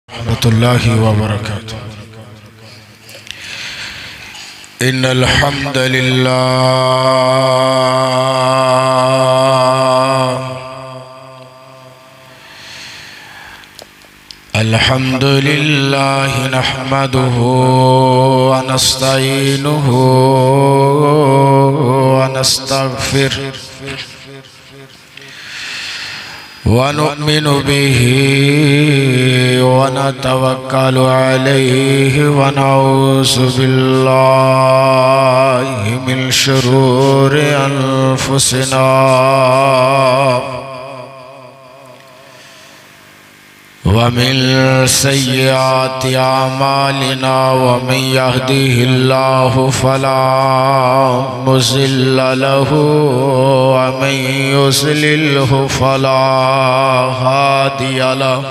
ورحمۃ اللہ وبرکاتہ۔ ان الحمد للہ الحمد للہ نحمده ونستعینه ونستغفره ونؤمن به ونتوكل عليه ونعوذ بالله من شرور أنفسنا ومن سيئات أعمالنا ومن يهده الله فلا مضل له ومن يضلله فلا هادي له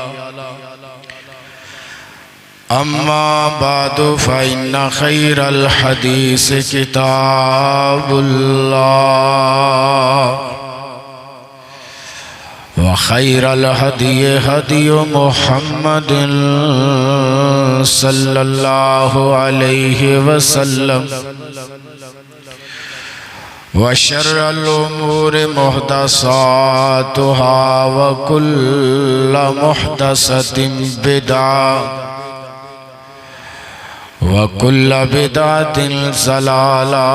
أما بعد فإن خير الحديث كتاب الله وخير الهدي هدي محمد صلى الله عليه وسلم وشر الأمور محدثاتها وكل محدثة بدعة وكل بدعة ضلالة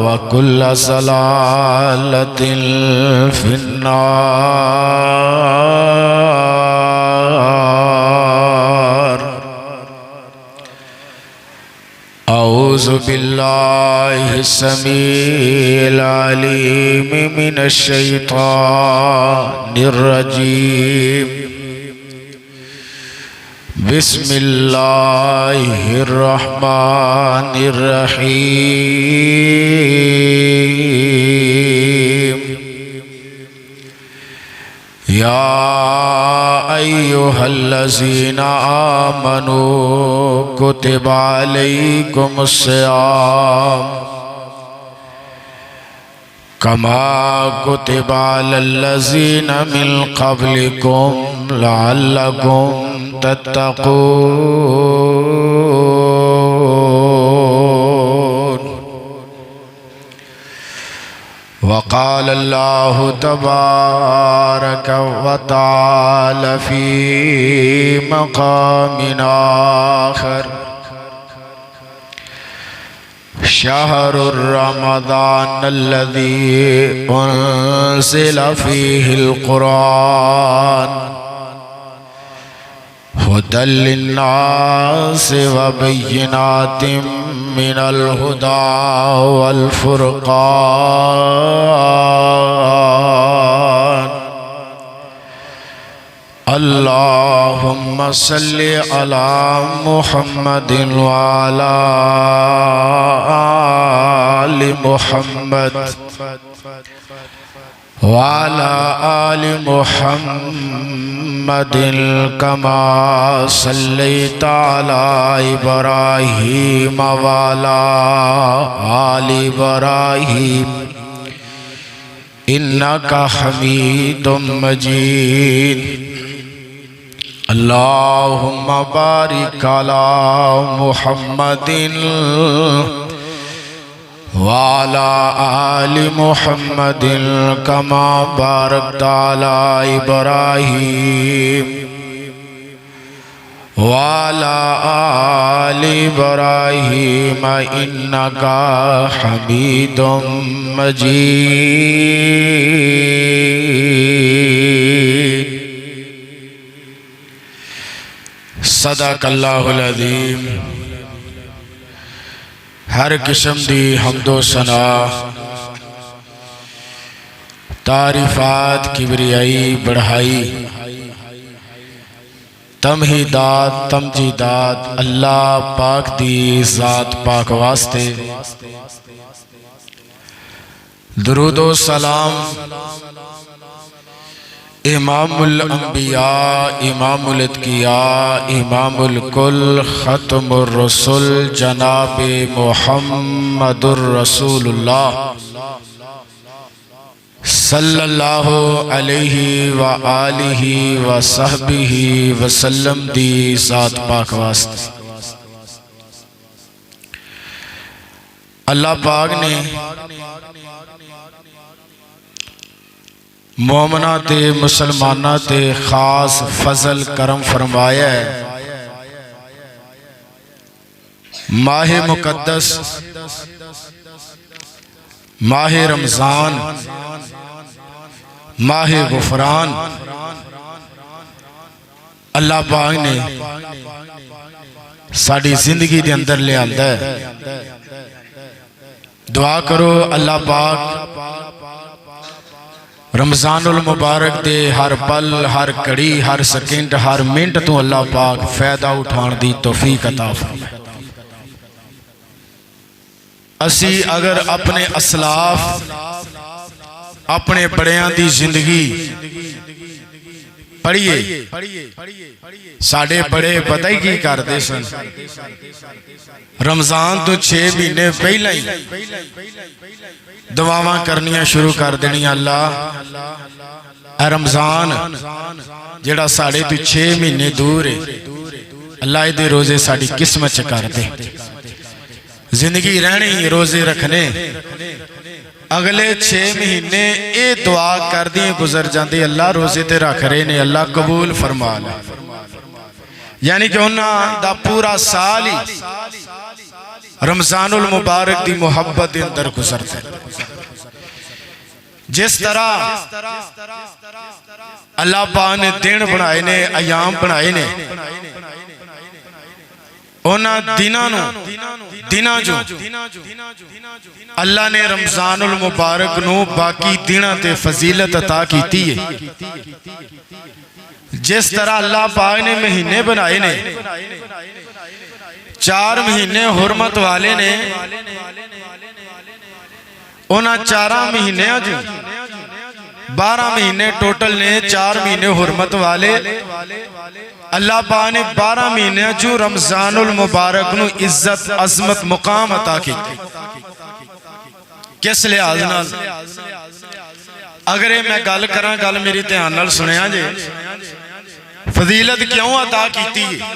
وكل ضلالة في النار. أعوذ بالله السميع العليم من الشيطان الرجيم. بسم الله الرحمن الرحيم. يا أيها الذين آمنوا كتب عليكم الصيام كما كتب على الذين من قبلكم لعلكم تتقون. وقال الله تبارك وتعالى في مقام آخر: شهر رمضان الذي أنزل فيه القرآن هدى للناس وبينات من الهدى والفرقان. اللهم صل على محمد وعلى آل محمد وعلى آل محمد كما صليت على إبراهيم وعلى آل إبراهيم إنك حميد مجيد. اللهم بارك على محمد وعلى آل محمد كما باركت على إبراهيم وعلى آل إبراهيم إنك حميد مجيد. صدق اللہ العظیم. ہر قسم دی حمد و ثنا، تعریفات، کبریائی، بڑھائی، تمہیدات، تمجیدات اللہ پاک دی ذات پاک واسطے. درود و سلام امام الانبیاء، امام الاتقیاء، امام الکل، ختم الرسل جناب محمد الرسول اللہ صلی اللہ علیہ وآلہ وصحبہ وسلم دی ذات پاک واسطے اللہ پاک نے مومنہ تے مسلمانہ تے خاص فضل کرم فرمایا ہے۔ ماہ مقدس ماہ رمضان ماہ غفران اللہ پاک نے ساڑھی زندگی دے اندر لے آندا ہے۔ دعا کرو اللہ پاک رمضان المبارک دے ہر پل ہر کڑی ہر سیکنڈ ہر منٹ تو اللہ پاک فائدہ اٹھان دی توفیق عطا فرمائے۔ اسی اگر اپنے اسلاف اپنے بڑیاں دی زندگی پڑھیے، ساڑھے بڑے پتہ ہی کی کردے سن، رمضان تو 6 مہینے پہلا ہی دعاواں کرنیاں شروع کر دینی، اللہ اے رمضان جڑا ساڑھے تو 6 مہینے دور ہے، اللہ دے روزے ساڑھی قسمت کر دے، زندگی رہنی روزے رکھنے، اگلے 6 مہینے اے دعا کر دیں گزر جاندے، اللہ روزے تے رکھ رہے نے، اللہ قبول فرما لے، یعنی کہ انہاں دا پورا سال ہی رمضان المبارک دی محبت دے اندر گزرتے ہیں۔ جس طرح اللہ پاک نے دن بنائے نے، ایام بنائے نے، اونا دینا جو اللہ نے رمضان المبارک نو باقی دینا تے فضیلت عطا کیتی ہے۔ جس طرح اللہ پاک نے مہینے بنائے نے، 4 مہینے حرمت والے نے، اونا 4 مہینے 12 مہینے ٹوٹل نے، 4 مہینے حرمت والے، اللہ پاک نے 12 مہینے جو رمضان المبارک نو عزت عظمت مقام عطا کی۔ کس لحاظ نال؟ اگر میں گل کراں، گل میری دھیان نال سنیا جے، فضیلت کیوں عطا کیتی ہے؟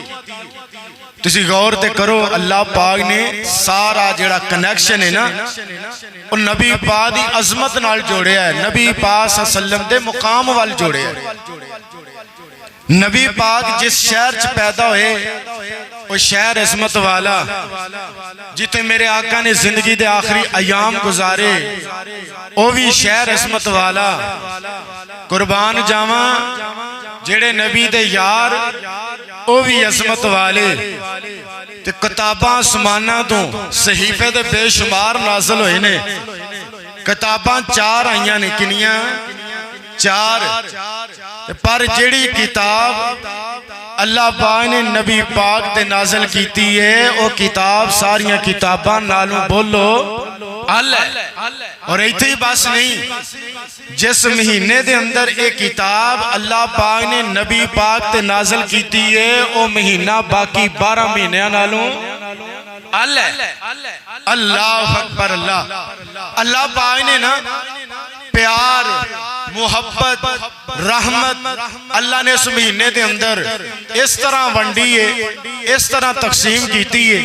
تسی غور تے کرو، اللہ پاک نے سارا جڑا کنیکشن ہے نا، اور نبی پاک دی عظمت نال جوڑے ہے، نبی پاک صلی اللہ علیہ وسلم دے مقام وال جوڑے ہے۔ نبی پاک جس شہر چ پیدا ہوئے وہ شہر عظمت والا، جتے میرے آقا نے زندگی دے آخری ایام گزارے وہ بھی شہر عظمت والا۔ قربان جاواں جڑے نبی دے یار وہ بھی عظمت والے، تے کتاباں آسماناں تو صحیفے دے بے شمار نازل ہوئے نے، کتاباں 4 آئیاں نے، کنیاں 4، پر جڑی کتاب اللہ پاک نے نبی پاک تے نازل کیتی ہے، وہ کتاب ساریاں کتاباں نالوں بولو اللہ، اور ایتھے ہی بس نہیں، جس مہینے دے اندر ایک کتاب اللہ پاک نے نبی پاک تے نازل کیتی ہے، وہ مہینہ باقی 12 مہینے نالوں اللہ، اللہ اکبر اللہ۔ اللہ پاک نے نا پیار محبت رحمت اللہ نے اس مہینے دے اندر اس طرح ونڈی ہے، اس طرح تقسیم کیتی ہے،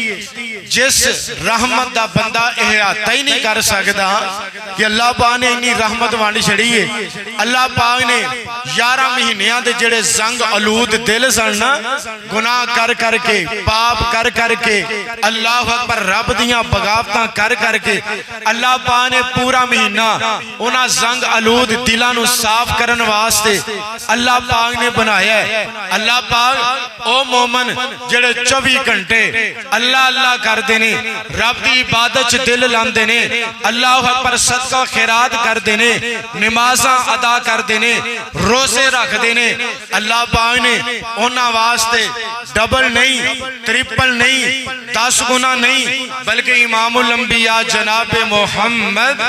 جس رحمت دا بندہ احاطہ ہی نہیں کر سکتا کہ اللہ پاک نے اتنی رحمت وانڈ چھڑی ہے۔ اللہ پاک نے 11 مہینیاں دے جڑے زنگ آلود دل سن، گناہ کر کر کے، پاپ کر کر کے، اللہ اکبر رب دیاں بغاوتاں کر کر کے، اللہ پاک نے پورا مہینہ انہاں زنگ آلود دلاں نو صاف کرن واسطے اللہ پاک نے بنایا ہے۔ اللہ پاک او مومن جڑے 24 گھنٹے اللہ اللہ کر دینے، رب دی عبادت دل لان دینے، اللہ اکبر صدقہ خیرات کر دینے، نمازاں ادا کر دینے، روزے رکھ دینے، اللہ پاک نے انہاں واسطے ڈبل نہیں، ٹرپل نہیں، 10 گنا نہیں، بلکہ امام الانبیاء جناب محمد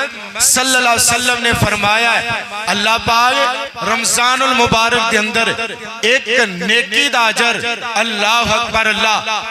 صلی اللہ علیہ وسلم نے فرمایا ہے، اللہ پاک رمضان المبارک دے اندر ایک نیکی دا اجر اللہ اکبر اللہ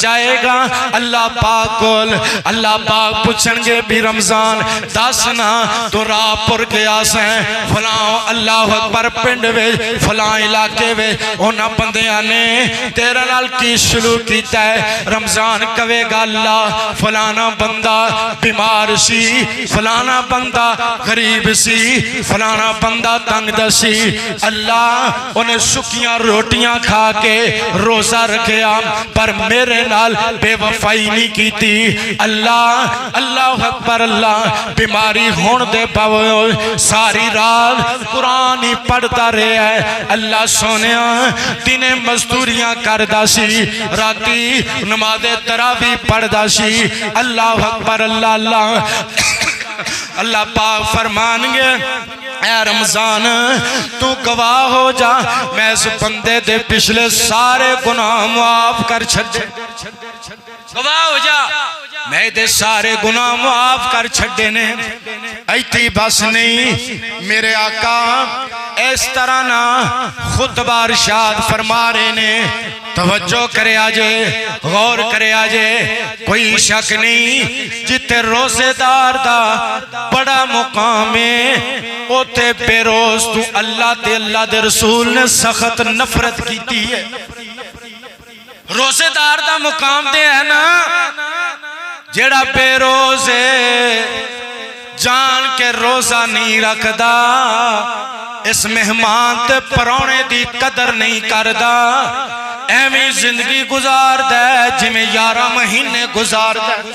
جائے گا اللہ پاک کول، اللہ پاک پوچھن گے بھی رمضان دسنا تو راہ پر گیا سیں فلاں اللہ اکبر پنڈ وے فلاں علاقے وے اونا بندیاں نے تیرا نال کی سلوک کیتا ہے؟ رمضان کہے گا اللہ فلانا بندہ بیمار سی، فلانا بندہ غریب سی، فلانا بندہ تنگ دسی، اللہ انہیں سکیاں روٹیاں کھا کے روزہ رکھیا پر میرے نال بے وفائی نہیں کی تھی، اللہ اللہ اکبر اللہ بیماری ہون دے باوجود ساری رات قرآن ہی پڑھتا رہے ہے، اللہ سونیا دن مزدوریاں کردہ سی راتی نماز تراویح پڑھدا سی، اللہ اکبر اللہ اللہ اللہ پاک فرمان گے اے رمضان تو گواہ ہو جا میں اس بندے دے پچھلے سارے گناہ معاف کر چھڑے، گواہ ہو جا میں دے سارے گناہ معاف کر چھڑے نے۔ ایتی بس نہیں میرے آقا اس طرح نہ خطبہ ارشاد فرما رہے نے، توجہ کرے آجے غور کرے آجے، کوئی شک نہیں جتے روزے دار دا بڑا مقام ہے اوتے بے روز تو اللہ تے اللہ دے رسول نے سخت نفرت کیتی ہے۔ روزے دار دا مقام دے ہے نا جیڑا بے روزے جان کے روزہ نہیں رکھدا، اس مہمان تے پرونے دی قدر نہیں کردا، ایویں زندگی گزار دے جمیں 11 مہینے گزار دے،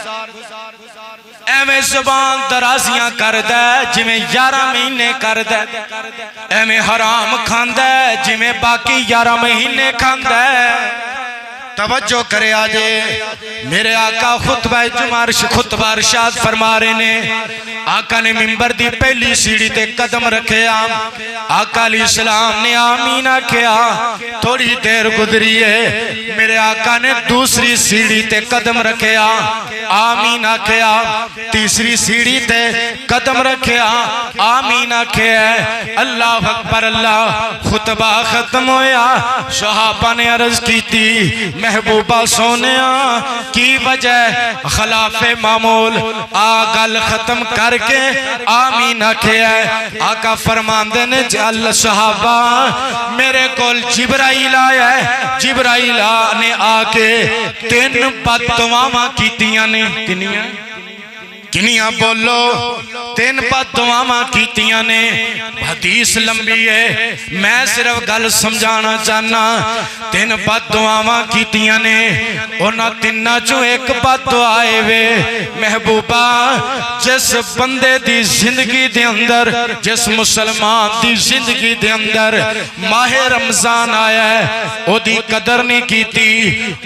ایویں زبان درازیاں کر دے جمیں 11 مہینے کر دے، ایویں حرام کھان دے جمیں باقی 11 مہینے کھان دے۔ توجہ کرے آجے میرے آقا خطبہ جمعہ خطبہ ارشاد فرما رہے نے، آقا نے منبر دی پہلی سیڑھی تے قدم رکھے آقا علیہ السلام نے آمین کیا، تھوڑی دیر گزری ہے میرے آقا نے دوسری سیڑھی تے قدم رکھے آمین کیا، تیسری سیڑھی تے قدم رکھے آمین کیا، اللہ اکبر اللہ خطبہ ختم ہویا، صحابہ نے عرض کی تھی محبوبہ سونیا کی وجہ خلاف معمول آگل ختم کر کے آمین کیا ہے، آقا فرماندے نے اللہ صحابہ میرے کول جبرائیل آیا ہے، جبرائیل نے آکے 3 بددعاواں کیتیاں نے، کنیاں بولو 3 بددعاواں کیتیاں نے، حدیث لمبی ہے میں صرف گل سمجھانا چاہنا، 3 بددعاواں کیتیاں نے، انہاں 3 چوں ایک بددعا آئے وے محبوبہ جس بندے دی زندگی دے اندر جس مسلمان دی زندگی دے اندر ماہ رمضان آیا ہے او دی قدر نہیں کیتی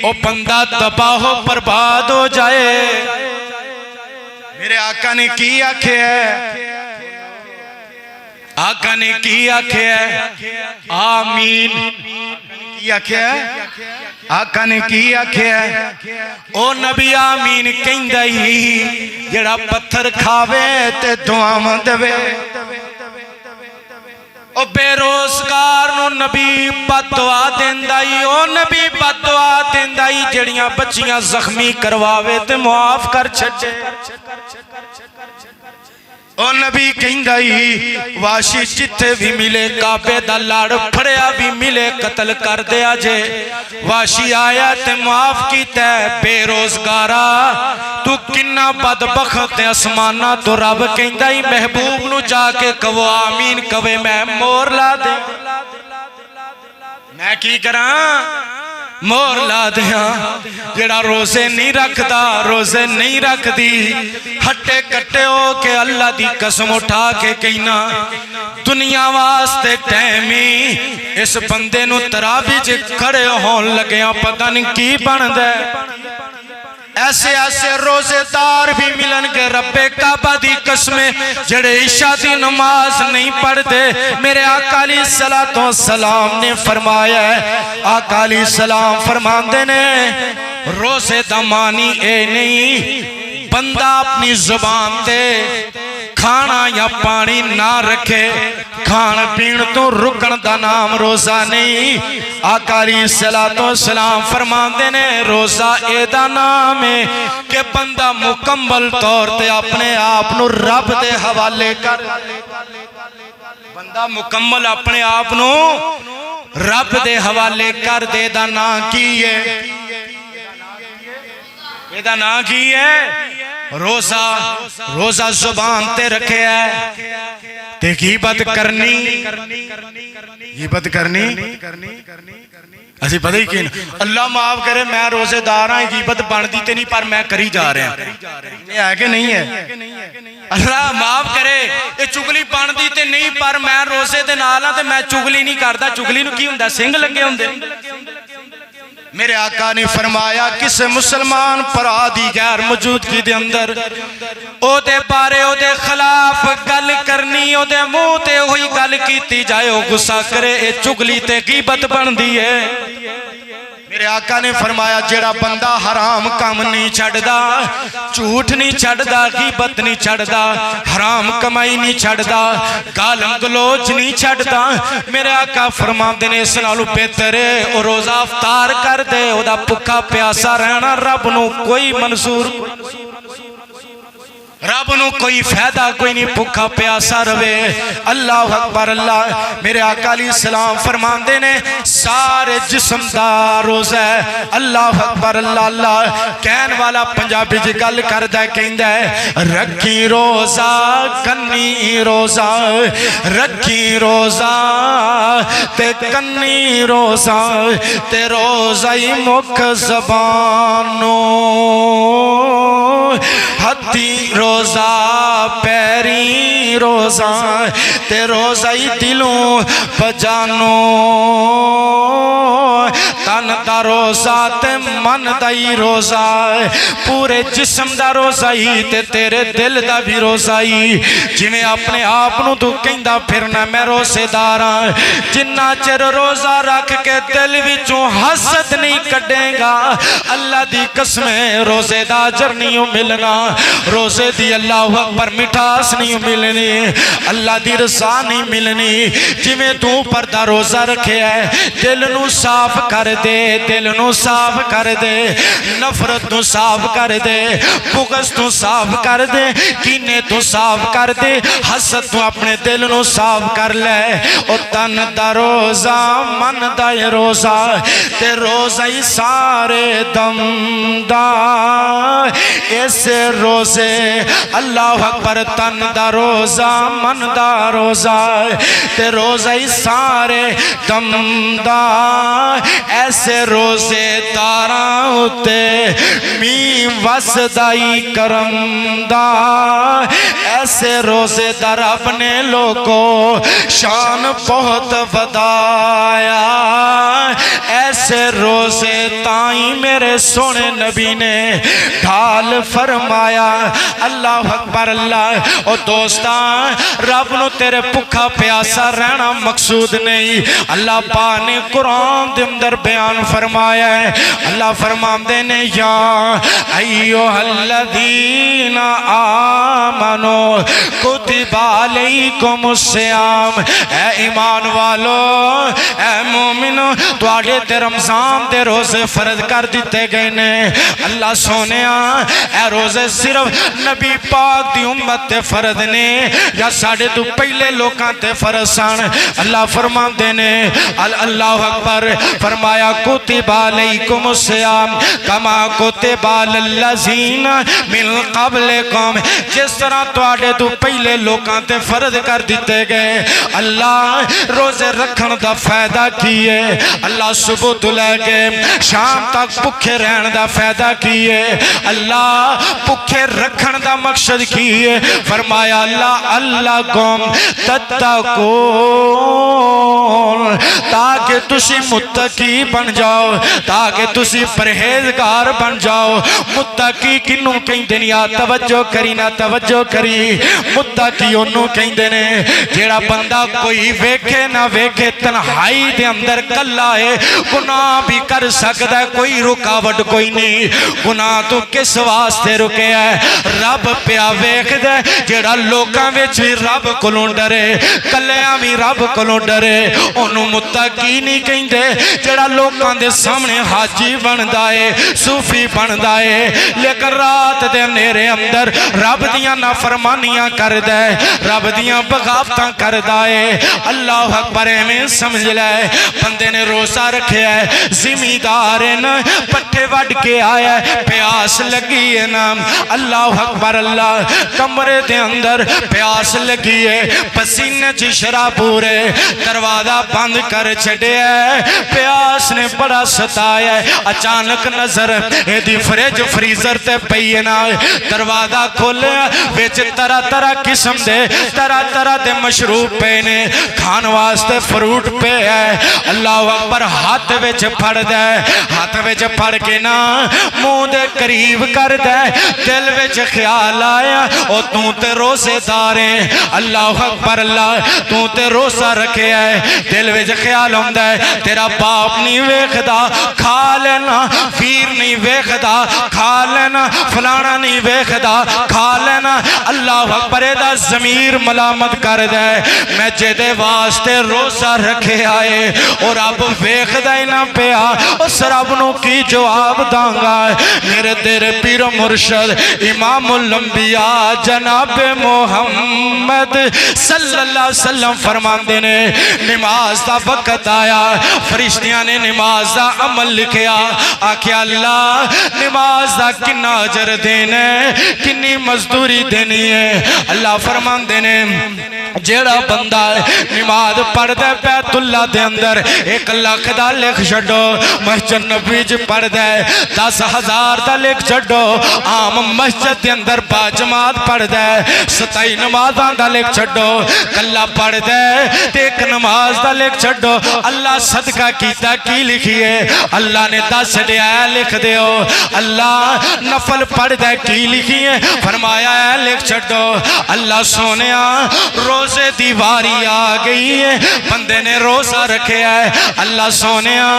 او بندہ تباہ و برباد ہو جائے۔ میرے آقا نے کی آکھے ہے، آقا نے کی آکھے ہے آمین، کی آکھے ہے آقا نے کی آکھے ہے او نبی آمین کہندہ ہی جڑا پتھر کھاوے تے دعاواں دوے، او بے روزگار نو نبی بددعا دیندائی، او نبی بددعا دیندائی جڑیاں بچیاں زخمی کرواوے تے معاف کر چھڑے، او نبی کہندائی واشی جتے بھی ملے کعبے دا لاڑ پھڑیا بھی ملے قتل کر دیا جے، واشی آیا تے معاف کیتا ہے بے روزگارا تو کنہ بدبخت اسمانہ تو رب کہندائی محبوب نو جا کے کہو آمین کہوے میں مور لا دے، میں کی کراں مور لا دیا، جڑا روزے نہیں رکھ دا روزے نہیں رکھ دی ہٹے کٹے ہو کے اللہ دی قسم اٹھا کے کہنا دنیا واسطے ٹیمی اس بندے نو تراویح جے کھڑے ہون لگیاں پتہ نہیں کی بن دے، ایسے ایسے روزے دار بھی ملن کے رب کعبہ دی قسمیں جڑے عشاء دی نماز نہیں پڑھ دے، میرے آقا علیہ السلام نے فرمایا ہے، آقا علیہ السلام فرماندے نے روزے دا معنی اے نہیں بندہ اپنی زبان تے کھانا یا پانی نہ رکھے، کھان پین تو رکن دا نام روزہ نہیں۔ آقا علیہ الصلوۃ والسلام فرماندے نے روزہ اے دا نام ہے کہ بندہ مکمل طور تے اپنے آپ نو رب دے حوالے کر، بندہ مکمل اپنے آپ نو رب دے حوالے کر دے۔ دا نام کی ہے؟ اے دا نام کی ہے؟ روزہ۔ روزہ زبان تے رکھے ہے تے غیبت کرنی، غیبت کرنی اسی پتہ ہی کہ اللہ معاف کرے میں روزے دار ہاں، غیبت بندی تے نہیں پر میں کری جا رہا ہوں، یہ ہے کہ نہیں ہے؟ اللہ معاف کرے یہ چگلی بندی تے نہیں پر میں روزے دے نال ہاں تے میں چگلی نہیں کردا۔ چگلی نو کی ہوندا؟ سنگ لگے ہوندے۔ میرے آقا نے فرمایا کس مسلمان پرا دی غیر موجودگی دے اندر او دے بارے او دے خلاف گل کرنی، او دے منہ تے ہوئی گل کیتی جائے او غصہ کرے، اے چگلی تے غیبت بندی ہے۔ میرے آقا نے فرمایا جیڑا بندہ حرام کام نہیں چھڑدا، جھوٹ نہیں چھڑدا، غیبت نہیں چھڑدا، حرام کمائی نہیں چھڑدا، گالم گلوچ نہیں چھڑدا، میرے آقا فرماندے نے اس نالو بہتر ہے او روزہ افطار کر دے، او دا بھکا پیاسا رہنا رب نو کوئی منظور، رب نو کوئی فائدہ کوئی نہیں، بھکا پیاسا روے۔ اللہ اکبر اللہ۔ میرے آقا علیہ السلام فرماندے نے سارے جسم دا روزہ ہے۔ اللہ اکبر اللہ اللہ۔ کہن والا پنجابی جی گل کردہ کہندہ ہے رکھی روزہ کنی روزہ، رکھی روزہ تے کنی روزہ، تے روزہ ہی مکھ زبانوں ہتھی روزہ پیری روزہ، تے روزہ ہی دلوں پجانوں، تن دا روزہ تے من دا ہی روزہ، پورے جسم دا روزہ ہی تے تیرے دل دا بھی روزہ ہی۔ جی میں اپنے آپ نو تو کہندہ پھرنا میں روزے داراں، جنہ چر روزہ رکھ کے دل وچوں حسد نہیں کڈے گا اللہ دی قسمیں روزے دا اجر نہیں ملنا، روزے دی اللہ اکبر مٹھاس نہیں ملنی، اللہ دی رضا نہیں ملنی۔ جی میں تو پردہ روزہ رکھے ہے دل نو صاف کر دے، دل نو صاف کر دے، نفرت نو صاف کر دے، بغض نو صاف کر دے، کینے تو صاف کر دے، حسد نو اپنے دل نو صاف کر لے۔ او تن دا روزہ من دا روزہ، تے روزہ ہی سارے دم دا، ایسے روزے اللہ اکبر تن دا روزہ من دا روزہ، تے روزہ ہی سارے دم دا، ایسے روزے داراں ہوتے میم وسدائی کرم دا، ایسے روزے دار اپنے لوگوں شان بہت بدایا، ایسے روزے تائیں میرے سونے نبی نے ڈھال فرمایا۔ اللہ اکبر اللہ۔ اور دوستان رب نو تیرے بھکا پیاسا رہنا مقصود نہیں، اللہ پاک نے قرآن دے اندر بیان فرمایا ہے۔ اللہ فرماندے نے یا ایھا الذین آمنو کتب علیکم الصیام، اے ایمان والو اے مومنو تواڈے تے رمضان دے روزے فرض کر دیتے گئے نے۔ اللہ سونیا اے روزے صرف نبی پاک دی امت تے فرض نے یا ساڑھے تو پہلے لوکاں تے فرض سن؟ اللہ فرماندے نے اللہ اکبر فرمایا کتب علیکم الصیام کما کتب علی الذین من قبلکم، جس طرح تواڈے تو پہلے لوکاں تے فرض کر دیتے گئے۔ اللہ روزے رکھن دا فائدہ کیے، اللہ صبح تو لے کے شام تک بھکھے رہن دا فائدہ کیے، اللہ بھکھے رکھن دا مقصد کیے۔ فرمایا اللہ کم تتقون، تاکہ تسی متقی بن جاؤ تاکہ تسی پرہیزگار بن جاؤ متقی کنوں کہندے نے یا توجہ کری نہ توجہ کری متقی انہوں کہندے نے جیڑا بندہ کوئی ویکھے نہ ویکھے تنہائی دے اندر کلا ہے گناہ بھی کر سکتا ہے کوئی رکاوٹ کوئی نہیں گناہ تو کس واسطے رکے ہے رب پیا ویکھ دے جیڑا لوکاں وچ بھی رب کولوں ڈرے کلیاں بھی رب کولوں ڈرے انہوں متقی نہیں کہندے جیڑا لوکاں دے سامنے حاجی بندا ہے صوفی بندا ہے لیکن رات دے اندھیرے اندر رب دیاں نافرمانیاں کردا ہے رب دیاں بغاوتاں کردا ہے اللہ اکبر میں سمجھ لے بندے نے روزہ رکھیا ہے زمیندار نا پٹھے وڈ کے آیا ہے پیاس لگی ہے نا اللہ اکبر اللہ کمرے دے اندر پیاس لگی ہے پسینے چ شراب پورے دروازہ بند کر چھڈے ہے پیاس نے بڑا ستایا ہے اچانک نظر ایدی فریج فریزر تے پئی ہے نا دروازہ کھولے وچ طرح طرح قسم دے طرح طرح دے مشروب پے نے کھان واسطے فروٹ پہ ہے اللہ اکبر ہاتھ وچ پھڑ دے ہاتھ وچ پھڑ کے نا منہ دے قریب کر دے دل وچ خیال آیا او تو تے روزے دار ہے اللہ اکبر اللہ تو تے روزہ رکھے ہے دل وچ خیال ہوندا ہے تیرا باپ نہیں ویکھدا کھا لینا پیر نہیں ویکھدا کھا لینا فلانا نہیں ویکھدا کھا لینا اللہ اکبر دا ضمیر ملامت کر دے میں جدے واسطے روزہ رکھے آئے اور اب ویکھدا ہی نہ پیا اس رب نو کی جواب دانگا میرے تیرے پیر و مرشد امام الانبیاء جناب محمد صلی اللہ علیہ وسلم فرماندے نے نماز دا وقت آیا فرشتیاں نے نماز دا عمل لکھیا آکھیا اللہ نماز دا کنا اجر دینے کنی مزدوری دینی ہے اللہ فرماندے نے جیڑا بندہ نماز پڑھ دے بیت اللہ دے اندر 1 لاکھ دا لکھ چھڈو مسجد نبی چ پڑھ دے 10,000 دا لکھ چھڈو عام مسجد دے اندر با جماعت پڑھ دے 27 نمازاں دا لکھ چھڈو کلا پڑھ دے تے 1 نماز دا لکھ چھڈو اللہ صدقہ کیتا کی لکھیے اللہ نے 10 دیا لکھ دیو اللہ نفل پڑھ دے کی لکھیے فرمایا ہے لکھ چھڈو اللہ سونیا روزے دیواری آ گئی ہے بندے نے روزہ رکھے ہے اللہ سونیا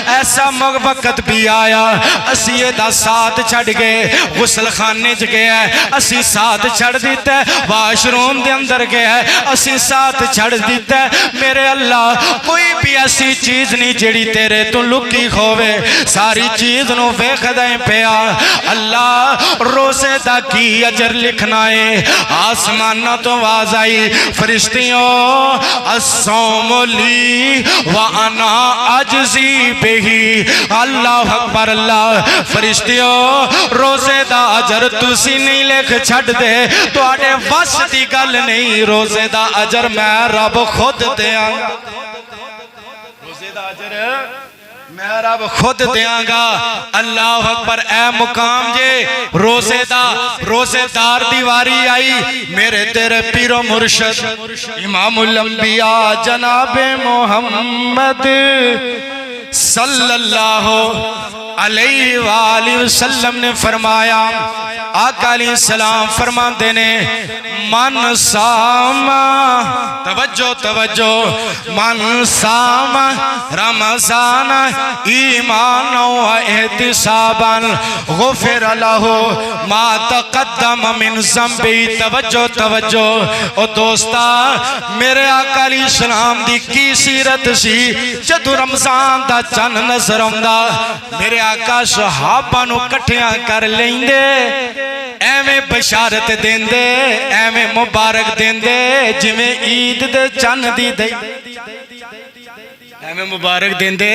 ایسا وقت بھی آیا اسی دا ساتھ چھڑ گئے غسل خانے چ گیا ہے اسی ساتھ چھڑ دیتا ہے واش روم دے اندر گیا ہے اسی ساتھ چھڑ دیتا ہے میرے اللہ کوئی بھی ایسی چیز نہیں جڑی تیرے تو لکی کھوے ساری چیز نو ویکھدا ہے پیا اللہ روزے دا کی اجر لکھنا ہے آسمانہ تو آواز آئی فرشتیوں الصوم لی وانا اجزی بہی اللہ اکبر اللہ فرشتیوں روزے دا اجر تسی نہیں لکھ چھڑ دے تو آڑے وس دی گل نہیں روزے دا اجر میں رب خود دیاں گا روزے دا اجر میں رب خود دیاں گا اللہ اکبر اے مقام جے روزے دار دیواری آئی میرے تیرے پیر و مرشد امام الانبیاء جناب محمد صلی اللہ علیہ وآلہ وسلم نے فرمایا آقا علیہ السلام فرماتے نے من سام توجہ توجہ من سام رمضان ایمان و احتسابا غفر له ما تقدم من ذنبی توجہ توجہ او دوستا میرے آقا علیہ السلام دی کی سیرت سی جدو رمضان دا چن نظر آندا میرے آقا صحابہ نو کٹھیاں کر لیندے ایویں بشارت دیندے ایویں مبارک دیندے جویں عید دے چن دی دئی ایویں مبارک دیندے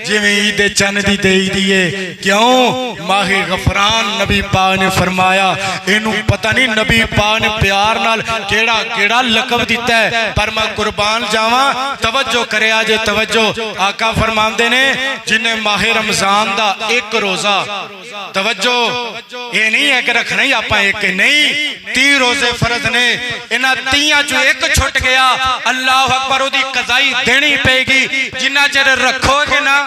جویں عید چن دی دئی دیے کیوں ماہ غفران نبی پاک نے فرمایا اینوں پتہ نہیں نبی پاک نے پیار نال کیڑا لقب دیتا ہے پر میں قربان جاواں توجہ کرے آجے توجہ آقا فرماندے نے جنہیں ماہ رمضان دا 1 روزہ توجہ یہ نہیں ہے کہ رکھنا ہی آپا ایک نہیں 30 روزے فرض نے انہاں 30 جو ایک چھٹ گیا اللہ اکبر دی قضائی دینی پے گی جنہ چر رکھو گے نا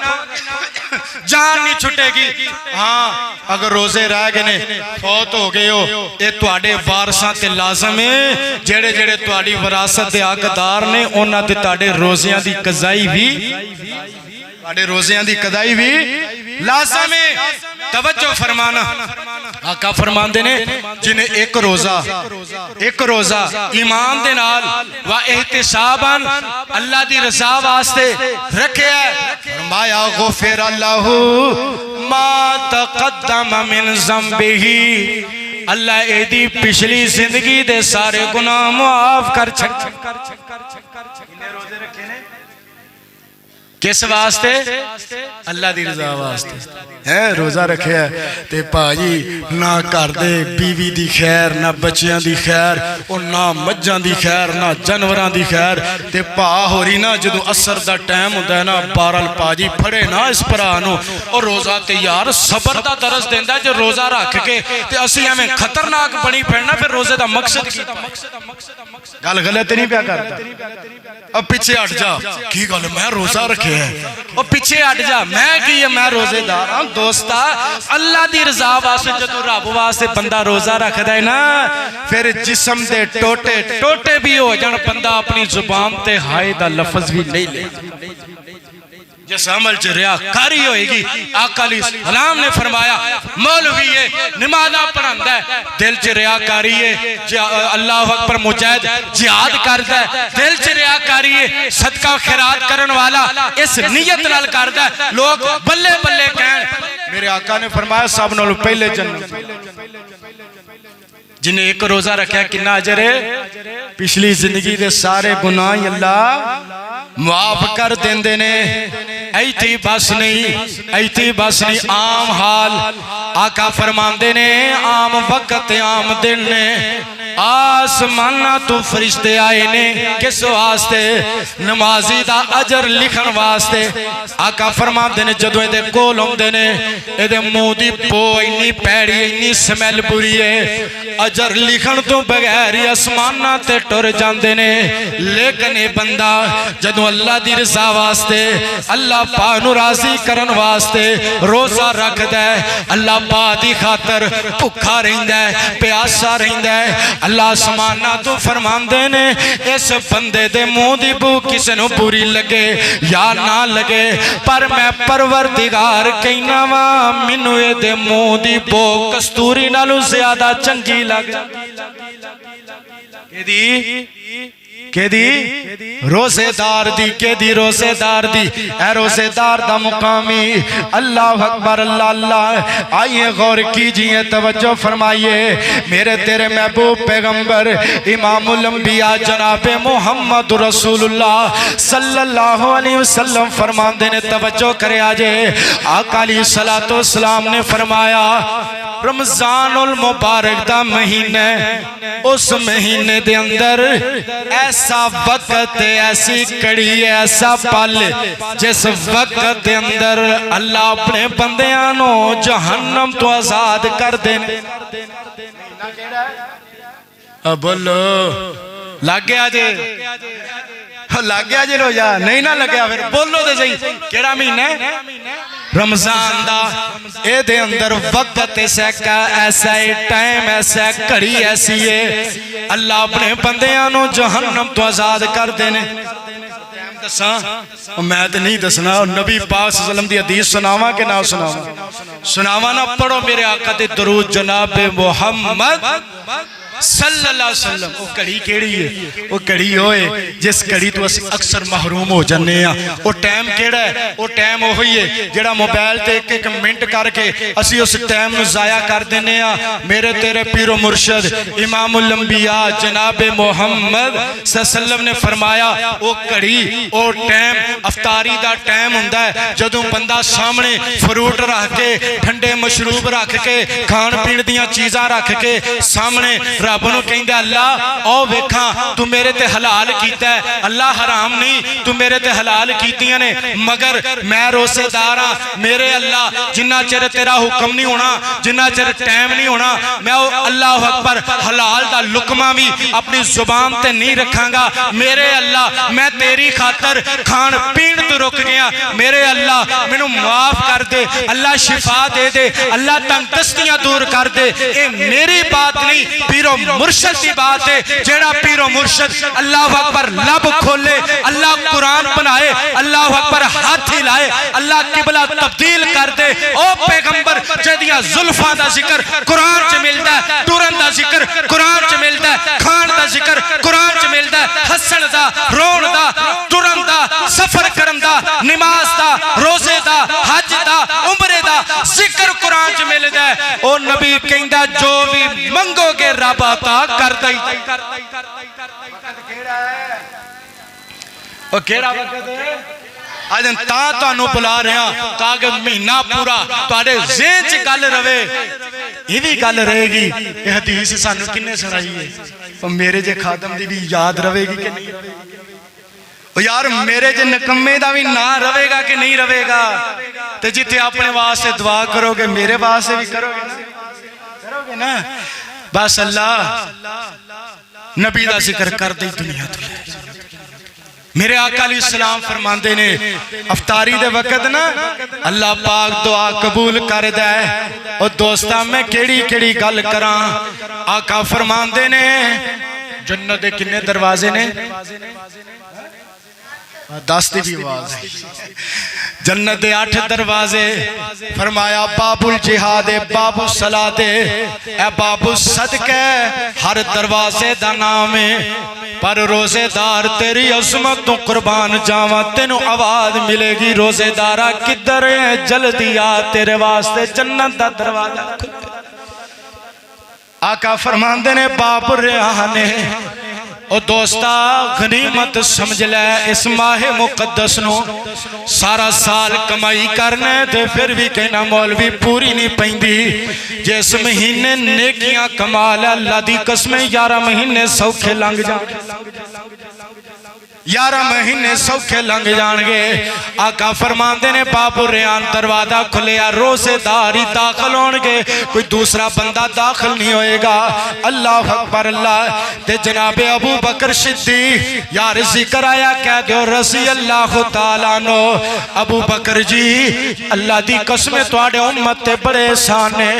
جان نہیں چھٹے گی. ہاں اگر روزے رہ گئے نے فوت ہو گئے ہو یہ تواڈے وارثاں تے لازم ہے جڑے جڑے تواڈی وراثت دے حقدار نے انہاں تے تواڈے روزیاں دی قضائی بھی تواڈے روزیاں دی قضائی بھی لازم ہے. توجہ فرمانا آقا فرماندے نے جنہیں ایک روزہ ایمان دے نال و احتساباً اللہ دی رضا واسطے رکھے ہے فرمایا غفر اللہ ما تقدم من ذنبہ اللہ ایدی پچھلی زندگی دے سارے گناہ معاف کر چھک. انہیں روزے رکھے نے کس واسطے اللہ دی رضا واسطے ہے روزہ رکھے ہے تے پاجی نہ گھر دے بیوی دی خیر نہ بچیاں دی خیر اور نہ مجھاں دی خیر نہ جانوراں دی خیر تے پا ہو رہی نا جدو اثر دا ٹائم ہوندا ہے نا بہرحال پاجی پھڑے نا اس پرا نو اور روزہ تے یار صبر دا درس دیندا جو روزہ رکھ کے تے اسی ہمیں خطرناک بنی پھڑنا پھر روزے دا مقصد کی گل غلط نہیں پیا کرتا. اب پیچھے ہٹ جا کی گل میں روزہ رکھے ہے اور پیچھے ہٹ جا میں کی میں روزے دار ہوں دوستا. اللہ دی رضا واسطے جدو رب واسطے بندہ روزہ رکھ دے نا پھر جسم دے ٹوٹے بھی ہو جان بندہ اپنی زبان تے ہائے دا لفظ بھی نہیں لے جس عمل چ ریاکاری ہوئے گی. آقا علیہ السلام نے فرمایا مولوی ہے نمازاں پڑھاندا ہے دل چ ریاکاری ہے اللہ اکبر مجاہد جہاد کردا ہے دل چ ریاکاری ہے صدقہ خیرات کرن والا اس نیت نال کردا ہے لوگ بلے بلے کہن. میرے آقا نے فرمایا سب نالوں پہلے جنت جنہیں ایک روزہ رکھا کنا اجر ہے پچھلی زندگی دے سارے گناہ اللہ معاف کر دیندے نے. ایتھی بس نہیں عام حال آقا فرماندے نے عام وقت عام دن نے آسمانہ تو فرشتے آئے نے کس واسطے نمازی دا اجر لکھن واسطے. آقا فرماندے نے جدو دے کول ہوندے نے اے دے منہ دی بو انی پیڑی انی سمیل بری ہے اجر لکھن تو بغیر ہی آسمانہ تے ٹر جاندے نے. لیکن اے بندہ جدو اللہ دی رضا واسطے اللہ پاک نو راضی کرن واسطے روزہ رکھ دے اللہ پاک دی خاطر بھکھا رہندا ہے پیاسا رہندا ہے. اللہ آسمانہ تو فرماندے نے اس بندے دے منہ دی بو کسے نو بری لگے یا نہ لگے پر میں پروردگار کہنا وا مینوں اے دے منہ دی بو کستوری نالوں زیادہ چنگی لگ کہ دی روزے دار دی اے روزے دار دا مقامی. اللہ اکبر اللہ آئیے غور کیجئے توجہ فرمائیے میرے تیرے محبوب پیغمبر امام الانبیاء جناب محمد رسول اللہ صلی اللہ علیہ وسلم فرماندے نے توجہ کرے آجے آقا علیہ السلام نے فرمایا رمضان المبارک دا مہینے اس مہینے دے اندر ایسا وقت ایسی کڑی ایسا پل جس وقت دے اندر اللہ اپنے بندیانوں جہنم تو آزاد کر دینے. بولو لگ گیا جے روزہ نہیں نہ لگیا پھر بولو دے صحیح کیڑا مہینہ ہے رمضان دا اے دے اندر وقت ایسا ٹائم ایسا کڑی ایسی ہے اللہ اپنے بندیانوں جہنم تو آزاد کر دینے. میں تو نہیں دسنا نبی پاک صلی اللہ علیہ وسلم دی حدیث سناواں کہ نہ سناواں نہ پڑھو میرے آقا تے درود جناب محمد صلی اللہ علیہ وسلم. وہ کڑی کیڑی ہے وہ کڑی ہوئے جس کڑی تو اسی اکثر محروم ہو جانے ہیں. وہ ٹائم کیڑا ہے وہ ٹائم ہوئی ہے جڑا موبائل تے ایک منٹ کر کے اسی اس ٹائم نو ضائع کر دینے ہیں. میرے تیرے پیر و مرشد امام الانبیاء جناب محمد صلی اللہ علیہ وسلم نے فرمایا وہ کڑی وہ ٹائم افطاری دا ٹائم ہوندا ہے جدوں بندہ سامنے فروٹ رکھ کے ٹھنڈے مشروب رکھ کے کھان پین دیاں چیزاں رکھ کے سامنے رب نو کہندا اللہ او ویکھاں تو میرے تے حلال کیتا ہے، اللہ حرام نہیں تو میرے تے حلال کیتیاں نے، مگر میں روزے دار ہاں، میرے اللہ جنہ چر تیرا حکم نہیں ہونا، جنہ چر ٹائم نہیں ہونا، میں اللہ اکبر حلال دا لقمہ بھی اپنی زبان تے نہیں رکھاں گا، میرے اللہ میں تیری خاطر کھان پین تو رک گیا، میرے اللہ مینوں معاف کر دے، اللہ شفا دے دے، اللہ تنگدستیاں دور کر دے۔ اے میری بات نہیں، پیر و مرشد کی بات ہے، جیڑا پیر و مرشد اللہ اکبر لب کھولے، اللہ قرآن بنائے، اللہ اکبر ہاتھ ہلائے، اللہ قبلہ تبدیل کر دے، او پیغمبر جدیاں زلفاں دا ذکر قرآن چ ملدا ہے، ٹرن دا ذکر قرآن چ ملدا ہے، کھان دا ذکر قرآن چ ملدا ہے، ہسن دا، رون دا، ٹرن دا، سفر کرن دا، نماز دا، روزے دا، حج دا، عمرے دا ذکر قرآن چ ملدا ہے۔ او نبی کہندا جو بھی منگو گے رب عطا کر دے۔ او کیڑا وقت ہے؟ آج تاں تانوں بلا رہے ہیں تاکہ مہینہ پورا تواڈے ذہن چ گل رہے، یہ بھی گل رہے گی۔ یہ حدیث سانوں کنے سنائی ہے؟ اور میرے جے خادم دی بھی یاد رہے گی کہ نہیں؟ اور یار میرے جے نکمے دا بھی نہ رہے گا کہ نہیں رہے گا؟ تے جتے اپنے واسطے دعا کرو گے میرے واسطے بھی کرو گے نا؟ بس اللہ نبی دا ذکر کر دے دنیا تو۔ میرے آقا علیہ السلام فرماندے نے افطاری دے وقت نا اللہ پاک دعا قبول کر دے۔ اور دوستاں میں کیڑی کیڑی گل کراں، آقا فرماندے نے جنت دے کنے دروازے نے؟ 10 دی بھی آواز ہے۔ جنت دے 8 دروازے، فرمایا باب الجہاد، باب الصلاۃ، اے باب الصدقہ، ہر دروازے دا نام ہے، پر روزے دار تیری عظمت تو قربان جاواں، تینوں آواز ملے گی روزے دارا کدھر ہے، جلدی آ تیرے واسطے جنت دا دروازہ کھل۔ آقا فرماندے نے باب الریحان۔ او دوستا غنیمت سمجھ لے اس ماہ مقدس نو، سارا سال کمائی کرنے دے پھر بھی کہنا مولوی پوری نہیں پہندی، جس مہینے نیکیاں کمال اللہ دی قسمیں 11 مہینے سوکھے لنگ جان، 11 مہینے سوکھے لنگ جان گے۔ آقا فرماندے نے باب الریان دروازہ کھلیا، روزے داری داخل ہون گے، کوئی دوسرا بندہ داخل نہیں ہوئے گا۔ اللہ اکبر اللہ تے جناب ابو بکر صدیق یار ذکر آیا کہہ دیو رضی اللہ تعالیٰ عنہ، ابو بکر جی اللہ دی قسمیں تواڈے امت تے بڑے احسان نے،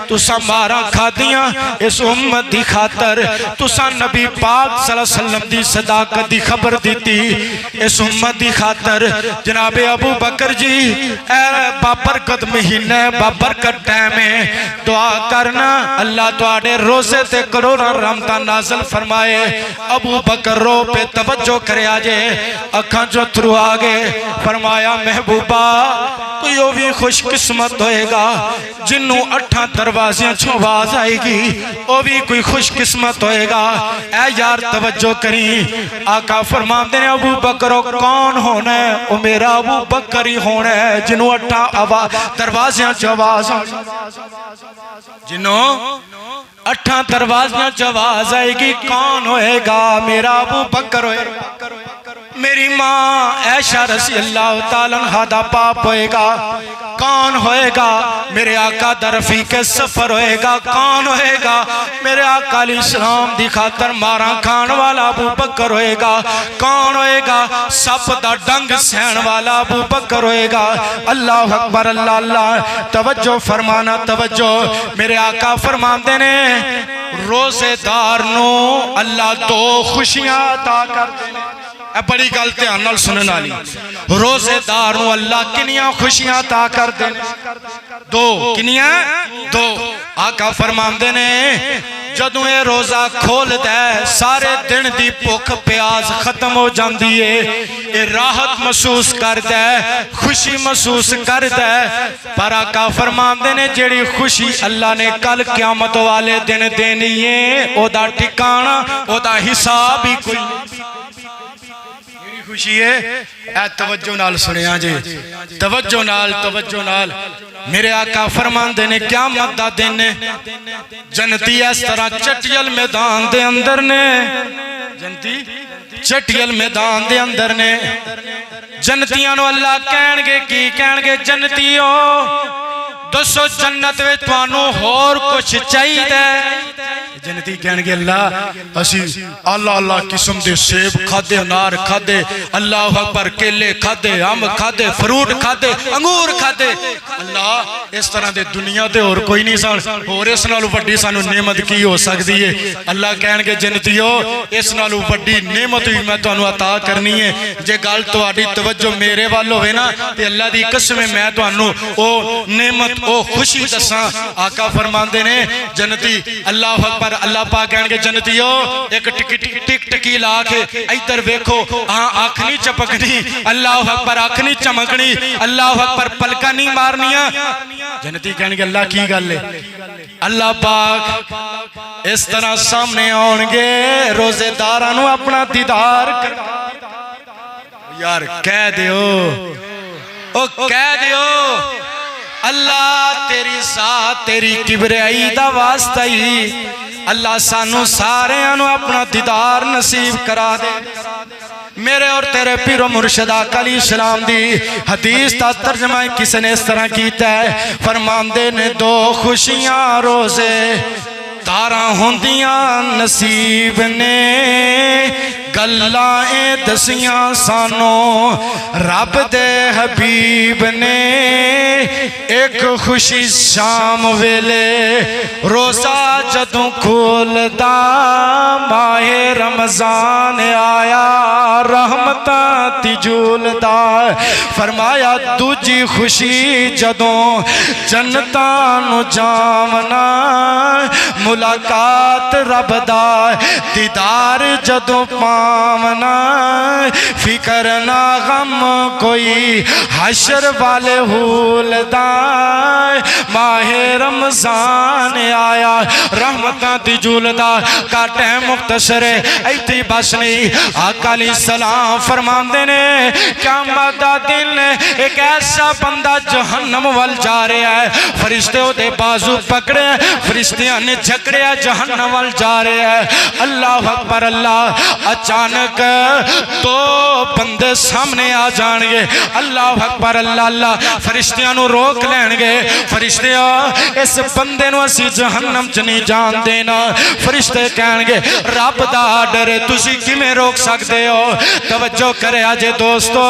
تساں ماراں کھادیاں اس امت دی خاطر، تساں نبی پاک صلی اللہ علیہ وسلم دی صداقت دی خبر دیتی اس امت دی خاطر۔ جناب ابو بکر جی اے بابرکت مہینے بابرکت ٹائم ہے، دعا کرنا اللہ تواڈے روزے تے کروڑاں رحمتاں نازل فرمائے۔ ابو بکر رو پہ توجہ کرے آجے، اکھاں جو تھرو آگے، فرمایا محبوبہ کوئی وہ بھی خوش قسمت ہوئے گا جنہوں 8 دروازیاں چھو آواز آئے گی، وہ بھی کوئی خوش قسمت ہوئے گا۔ اے یار توجہ کریں، آقا فرماندے نے ابو بکر کون ہونا ہے؟ وہ میرا ابو بکر ہی ہونا ہے جنہوں 8 دروازیاں چھو آواز آئے گی، جنہوں 8 دروازیاں چھو آواز آئے گی، کون ہوئے گا؟ میرا ابو بکر ہوئے گا۔ میری ماں عائشہ رضی اللہ تعالیٰ عنہ دا پاپ ہوئے گا، کون ہوئے گا؟ میرے آقا در رفیق سفر ہوئے گا، کون ہوئے گا؟ میرے آقا علیہ السلام دی خاطر ماراں کھان والا ابو بکر ہوئے گا، کون ہوئے گا؟ سب دا ڈنگ سہن والا ابو بکر ہوئے گا۔ اللہ اکبر اللہ اللہ، توجہ فرمانا توجہ، میرے آقا فرماندے نے روزے دار نو اللہ 2 خوشیاں عطا کر دینے۔ اے بڑی گل دھیان نال سنن والی، روزے دار نو اللہ کنیاں خوشیاں عطا کر دے؟ 2 کنیاں 2۔ آقا فرماندے نے جدوں اے روزہ کھول دے سارے دن دی بھوک پیاس ختم ہو جاندی ہے، اے راحت محسوس کر دے، خوشی محسوس کر دے۔ پر آقا فرماندے نے جیڑی خوشی اللہ نے کل قیامت والے دن دینی ہے او دا ٹھکانہ او دا حساب ہی کوئی خوشی ہے؟ اے توجہ نال سنیا جے، توجہ نال میرے آقا فرمان دینے قیامت دا دینے جنتی اس طرح چٹیل میدان دے اندر نے، جنتی چٹیل میدان دے اندر نے، جنتیاں نو اللہ کہن گے کی کہن گے جنتیوں دسو جنت وے توانو اور کچھ چاہیے دے؟ جنتی کہن گے اللہ اسی اللہ قسم دے سیب کھادے انار کھادے اللہ اکبر کیلے کھادے آم کھادے فروٹ کھادے انگور کھادے اللہ اس طرح دے دنیا تے اور کوئی نہیں سان اور اس نالو وڈی سانو نعمت کی ہو سکتی ہے؟ اللہ کہن گے جنتیو اس نالو وڈی نعمت بھی میں تو انو عطا کرنی ہے جے گال تو آڈی توجہ میرے والو ہے نا تے اللہ دی قسم میں تو انو او نعمت او خوشی دساں آقا فرماندے نے جنتی اللہ اکبر اللہ پاک کہن گے جنتیو ایک ٹک ٹکی لا کے ادھر ویکھو ہاں آنکھ نہیں چپکنی اللہ اکبر آنکھ نہیں چمکنی اللہ اکبر پلکا نہیں مارنیاں جنتی کہن گے اللہ کی گل ہے اللہ پاک اس طرح سامنے آن گے روزے دارانو اپنا دیدار کر یار کہہ دیو او کہہ دیو اللہ تیری ذات تیری کبریائی دا واسطہ ہی اللہ سانو سارے انو اپنا دیدار نصیب کرا دے میرے اور تیرے پیر و مرشد آقا علیہ السلام دی حدیث تا ترجمہ کسی نے اس طرح کیتا ہے فرمان دے نے دو خوشیاں روزے داراں ہوندیاں نصیب نے گلائیں دسیاں سانو رب دے حبیب نے ایک خوشی شام ویلے روزہ جدوں کھولدا ماہ رمضان آیا رحمتاں تجولدا فرمایا دوجی خوشی جدوں جنتاں نو جامنا ملاقات رب دا دیدار جدوں پامنا فکر نہ غم کوئی حشر والے ہولدا ماہ رمضان آیا رحمتاں دی جولدا کا ٹائم مختصر ہے ایتھی بس نہیں آقا علیہ السلام فرماندے نے قیامت دا دن ایک ایسا بندہ جہنم وال جا رہا ہے فرشتے او دے بازو پکڑے فرشتیاں نے جھکڑے جہنم وال جا رہا ہے اللہ اکبر اللہ اچانک تو بندے سامنے آ جان گے اللہ اکبر اللہ اللہ فرشتیاں نو روک لین گے فرشتیاں اس بندے نو اسی جہنم چ نہیں جان دینا فرشتے کہن گے رب دا ڈر تسی کیویں روک سکتے ہو توجہ کرے اجے دوستو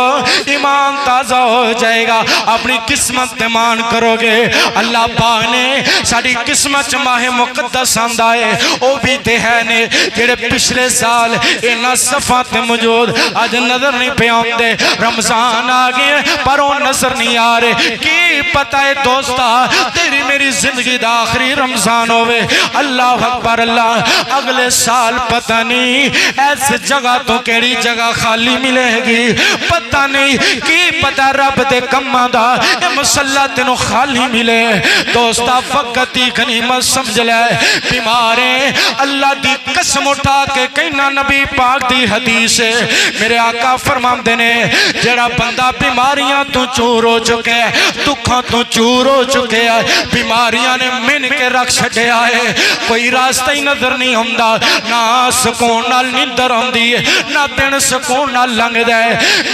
ایمان تازہ ہو جائے گا اپنی قسمت تے مان کرو گے اللہ پاک نے ساری قسمت ماہ مقدس آندا ہے او بھی تے ہے نے جڑے پچھلے سال انہاں صفاں تے موجود اج نظر نہیں پہ آندے رمضان آ گئے پر وہ نظر نہیں آ رہے کی پتہ ہے دوستا تیری میری زندگی دا آخری رمضان ہوئے اللہ اکبر اللہ اگلے سال پتہ نہیں ایسے جگہ تو کیڑی جگہ خالی ملے گی پتہ نہیں کی پتہ رب دے کمہ دا مسلح تینوں خالی ملے دوستا فقط ہی غنیمت سمجھ لے بیماریں اللہ دی قسم اٹھا کے کہنا نبی پاک دی حدیث ہے میرے آقا فرمان دینے جڑا بندہ بیماریاں تو چور ہو چکے ہیں دکھاں تو چور ہو چکے ہیں بیماریاں نے من کے رکھ چھڑے آئے کوئی راستہ ہی نظر نہیں ہوندہ نہ سکون نال نیندر ہوندی ہے نہ دن سکون نال لنگ دے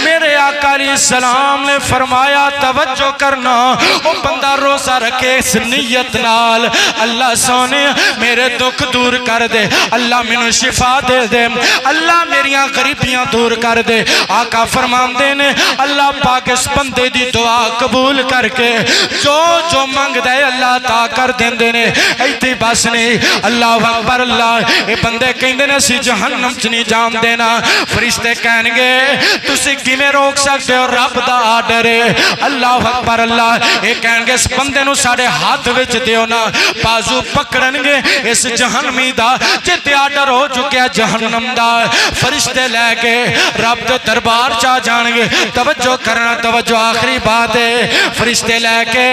میرے آقا علیہ السلام نے فرمایا توجہ کرنا وہ بندہ روزہ رکھے اس نیت نال اللہ سونے میرے دکھ دور کر دے اللہ منو شفا دے دے اللہ میریاں غریبیاں دور کر دے آقا فرمان دینے اللہ پاک اس بندے دی دعا قبول کر کے جو منگ دے اللہ تا کر دین دینے ایتی بس نہیں اللہ اکبر اللہ اے بندے کہیں دینے سی جہنم چنی جان دینا فرشتے کہن گے تسی کی میں روک سکتے ہو رب دا آڈرے اللہ اکبر اللہ اے کہن گے اس بندے نو ساڑے ہاتھ وچ دیو نا بازو پکڑن گے اس جہنمی دا جتے آڈر ہو چکے جہنم دا فرشتے لے کے رب دے دربار چاہ جان گے توجہ کرنا توجہ آخری بات ہے فرشتے لے کے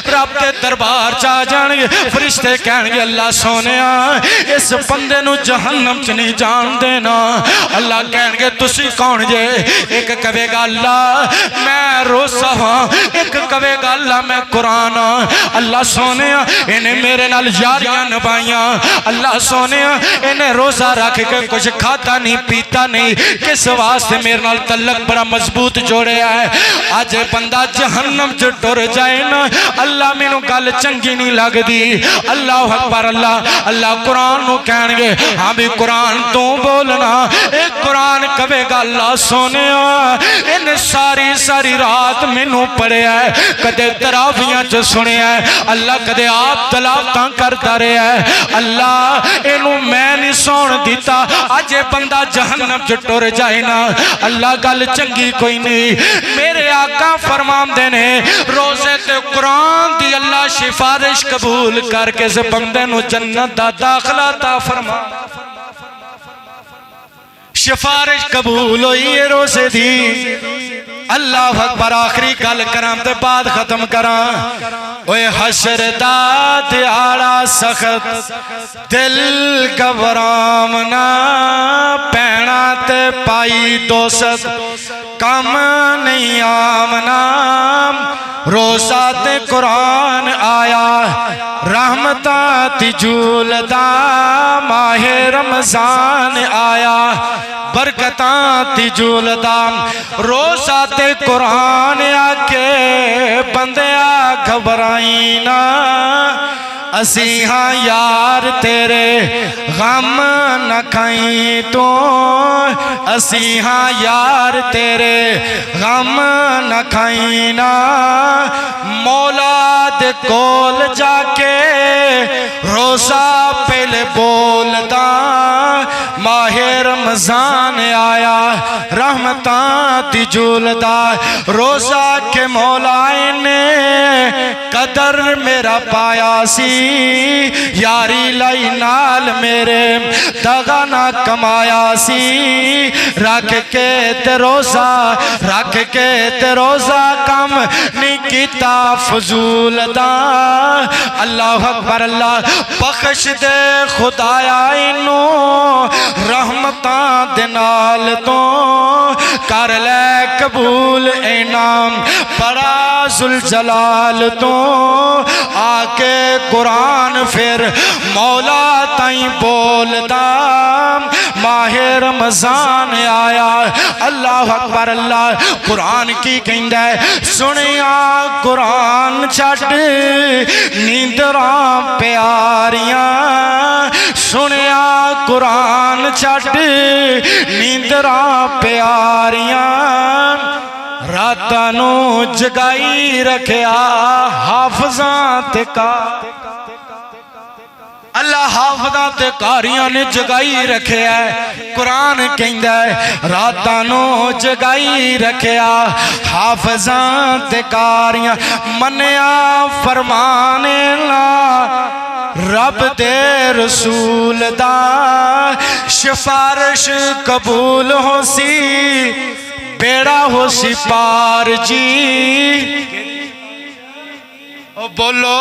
رب دے دربار چاہ جان گے فرشتے کہن گے اللہ سونیا اس بندے نو جہنم چ نہیں جان دینا اللہ کہن گے تسی کون جے ایک کہے گا اللہ میں روزہ ہاں ایک کہے گا اللہ میں قرآن ہاں اللہ سونیا انہیں میرے نال یاریاں نبھائیاں اللہ سونیا انہیں روزہ رکھ کے کچھ کھاتا نہیں پیتا نہیں کس واسطے میرے نال تعلق بڑا مضبوط جوڑے ہے آج بندہ جہنم جو ٹر جائے نا اللہ میں نو گل چنگی نہیں لگ دی اللہ اکبر اللہ قرآن نو کہن گے ہاں بھی قرآن تو بولنا ایک قرآن کبے گا اللہ سونیا ان ساری رات میں نو پڑے ہے کدے تراویاں جو سنے ہے اللہ کدے آپ تلاوتاں کرتا رہے ہے اللہ انہوں میں نہیں سون دیتا آج بندہ جہنم جو ٹر جائے نا اللہ گل چنگی کوئی نہیں میرے آقا فرمان دینے روزے تے قرآن دی اللہ سفارش قبول کر کے سے بندے نو جنت دا داخلہ تا فرما سفارش قبول ہوئی ہے روزے دی اللہ اکبر آخری گل کرام تے بعد ختم کرام اوے حشر دا دیاڑا سخت دل گھبرامنا پینا تے پائی دوست کم نہیں آمنا روزہ تے قرآن آیا رحمتات جولدا ماہ رمضان آیا برکتات جولدا روزہ تے قرآن آکے بندیا گھبرائینا اسی ہاں یار تیرے غم نہ کھائیں تو اسی ہاں یار تیرے غم نہ کھائیں نا مولا دے کول جا کے روزہ پہلے بولدا ماہ رمضان آیا رحمتاں دی جولدا روزہ کے مولا نے قدر میرا پایا سی یاری لائی نال میرے دغا نہ کمایا سی رکھ کے تے روزہ کم نہیں کیتا فضول دا اللہ اکبر اللہ بخش دے خدایا انہوں رحمتاں دنال تو کر لے قبول انعام بڑا ذوالجلال تو آکے قرآن پھر مولا تائیں بولدا ماہ رمضان آیا اللہ اکبر اللہ قرآن کی کہندہ ہے سنیا قرآن چھٹ نیندراں پیاریاں سنیا قرآن چھٹ نیندراں پیاریاں راتانو جگائی رکھیا حافظاں تے کا اللہ حافظاں تے کاریاں نے جگائی رکھیا ہے قرآن کہندہ ہے راتانو جگائی رکھیا حافظاں تے کاریاں منیا فرمانے لا رب دے رسول دا سفارش قبول ہو سی بیڑا ہو سی پار جی بولو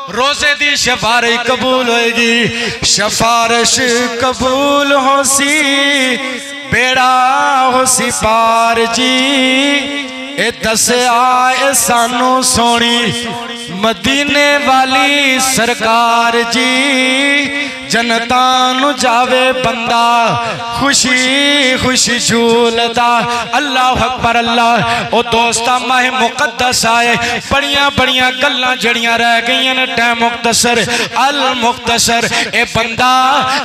روزے دی سفارش قبول ہوئے گی سفارش قبول ہو سی بیڑا ہو سی پار جی اے دسے آئے سانو سونی مدینے والی سرکار جی جنتانو جاوے بندہ خوشی جھولدا اللہ اکبر اللہ او دوستا ماہ مقدس آئے بڑیاں گلاں جڑیاں رہ گئیں نے ٹائم مختصر المختصر اے بندہ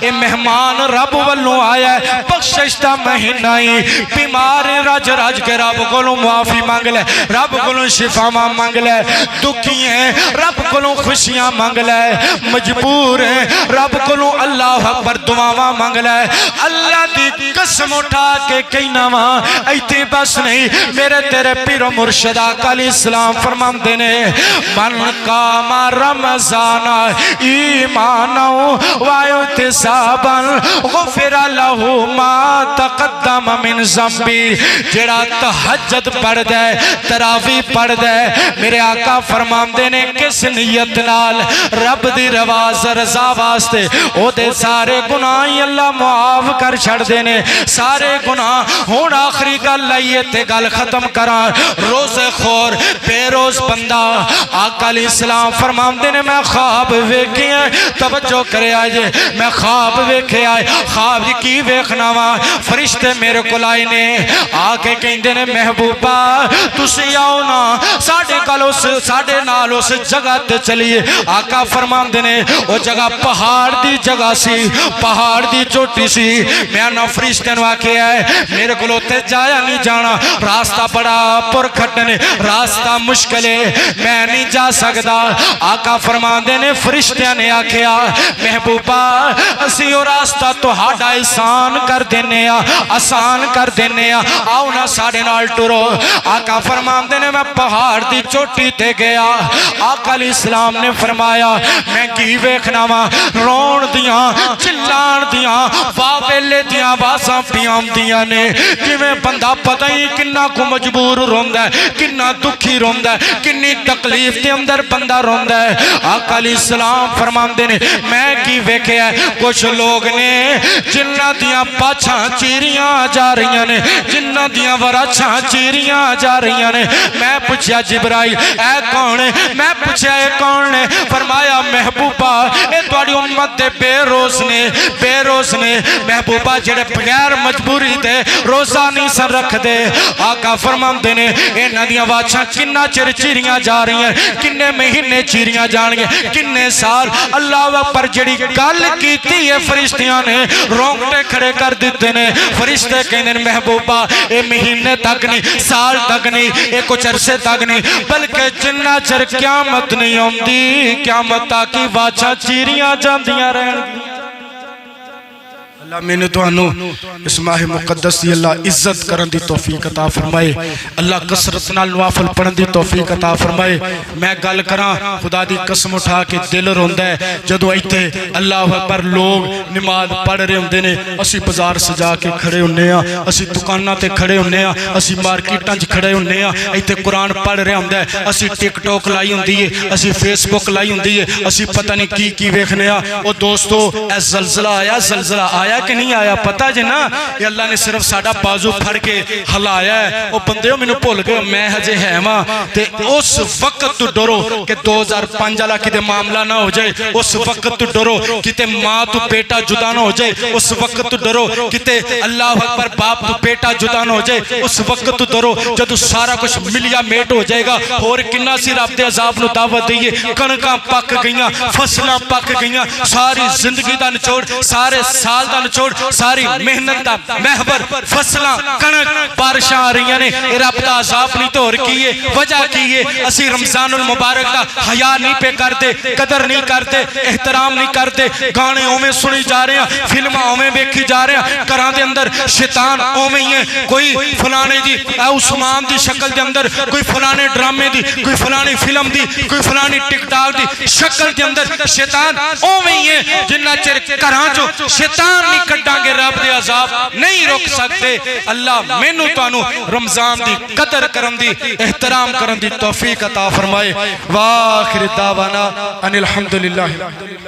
اے مہمان رب والوں آیا ہے بخششتہ مہینائی بیمار راج کے رب کو معافی مانگ لے رب کو شفا مانگ لے دکھی ہیں رب کو خوشیاں مانگ لے مجبور ہیں رب کو کلوں اللہ اکبر دعاواں منگ لے اللہ دی قسم اٹھا کے کہنا وا ایتھے بس نہیں میرے تیرے پیر و مرشد آقا علیہ السلام فرماندے نے من قام رمضان ایمانا و احتسابا غفر له ما تقدم من ذنبی جڑا تہجد پڑھ دے تراویح پڑھ دے میرے آقا فرماندے نے کس نیت نال رب دی رضا واسطے او دے سارے گناہ اللہ معاف کر چھڑ دینے سارے گناہ ہون آخری گل لائیے تے گل ختم کراں روز خور بے روز بندہ آقا علیہ السلام فرماندے نے میں خواب ویکھے ہیں توجہ کرے آئے میں خواب ویکھے آئے خواب کی ویکھنا وا فرشتے میرے کو لائے نے آکے کہندے نے محبوبہ تسی آؤ نا ساڑھے نال اس جگہ تے چلیے آقا فرماندے نے وہ جگہ پہاڑ دی جگہ سی پہاڑ دی چوٹی سی میں نہ فرشتے نو آکے آئے میرے کو لوتے جایا نہیں جانا راستہ بڑا پر کھٹنے راستہ مشکل ہے میں نہیں جا سکتا آقا فرماندے نے فرشتیاں نے آکے محبوبہ اسی وہ راستہ تو ہاڑا آسان کر دینے آسان کر دینے آؤ نا ساڑھے نال ٹرو آقا فرماندے نے میں پہاڑ دی چوٹی تے گیا آقا علیہ السلام نے فرمایا میں کی ویکھنا وا رون دیاں چلان دیاں واویلے دیاں باساں پیام دیاں نے کہ میں بندہ پتہ ہی کنہ کو مجبور روندہ ہے کنہ دکھی روندہ ہے کنی تکلیف دے اندر بندہ روندہ ہے آقا علیہ السلام فرماندے نے میں کی ویکھے ہے کچھ لوگ نے جنہ دیاں پاچھاں چیریاں جا رہی نے جنہ دیاں وراچھاں چیریاں جا رہی نے میں پوچھیا جبرائیل اے کون ہے میں پوچھیا اے کون ہے فرمایا محبوبہ اے توڑی امت دے بے روز نے محبوبہ جڑے بغیر مجبوری دے روزہ نہیں سن رکھ دے آقا فرماندے نے اے ندیاں واچھاں کنہ چیریاں جا رہی ہیں کنے مہینے چیریاں جان گے کنے سال اللہ پر جڑی گل کیتی ہے فرشتیاں نے رونگٹے کھڑے کر دیتے نے فرشتے کہنے محبوبہ اے مہینے تک نہیں سال تک نہیں اے کچھ عرصے تک نہیں بلکہ جنہ چر قیامت نہیں ہوندی قیامت تاکی واچھا چیریاں جاندیاں رہن اللہ میں نے تو انو اس ماہ مقدس دی اللہ عزت کرن دی توفیق عطا فرمائے اللہ کسرت نال نوافل پڑھن دی توفیق عطا فرمائے میں گل کراں خدا دی قسم اٹھا کے دل روندہ ہے جدو ایتے اللہ پر لوگ نماز پڑھ رہے ہوندے نے اسی بازار سجا کے کھڑے ہونے ہیں اسی دکانہ تے کھڑے ہونے ہیں اسی مارکیٹاں چ کھڑے ہونے ہیں ایتے قرآن پڑھ رہے ہوندے ہیں اسی ٹک ٹوک لائی ہوندی ہے اسی فیس بک لائی ہوندی ہے اسی پتہ نہیں کی ویکھنے ہیں او دوستو اے زلزلہ آیا کہ نہیں آیا پتہ جے نا یہ اللہ نے صرف ساڑا بازو پھڑ کے ہلایا ہے وہ بندے میں نے بھول گئے میں ہجے ہے ماں تے اس وقت تو ڈرو کہ 2005 والا کتے معاملہ نہ ہو جائے اس وقت تو ڈرو کتے ماں تو بیٹا جدا نہ ہو جائے اس وقت تو ڈرو کتے اللہ اکبر باپ تو بیٹا جدا نہ ہو جائے اس وقت تو ڈرو جدو سارا کچھ ملیا میٹ ہو جائے گا اور کنہ سی رب دے عذاب نو دعوت دیئے کنکاں پک گئیاں فصلاں پک گئیاں ساری زندگی دا نچوڑ سارے سال دا نچوڑ ساری محنت دا محبر فصلاں کنک بارشاں آ رہی نے رب دا عذاب نہیں تو اور کیے وجہ کیے اسی رمضان المبارک دا حیا نہیں پہ کر دے قدر نہیں کر دے احترام نہیں کر دے گانے اومیں سنی جا رہے ہیں فلمہ اومیں بیکھی جا رہے ہیں کران دے اندر شیطان اومیں ہی ہے کوئی فلانے دی عثمان دی شکل دے اندر کوئی فلانے ڈرامے دی کوئی فلانی فلم دی کوئی فلانی ٹک ٹاک دی شکل دے اندر شیطان اومیں ہی ہے جنہ چر کران جو شیطان نہیں کٹا گے رب دے عذاب نہیں روک سکتے اللہ مینو توانو رمضان دی قدر کرن دی احترام کرن دی توفیق عطا فرمائے وآخر دعوانا ان الحمدللہ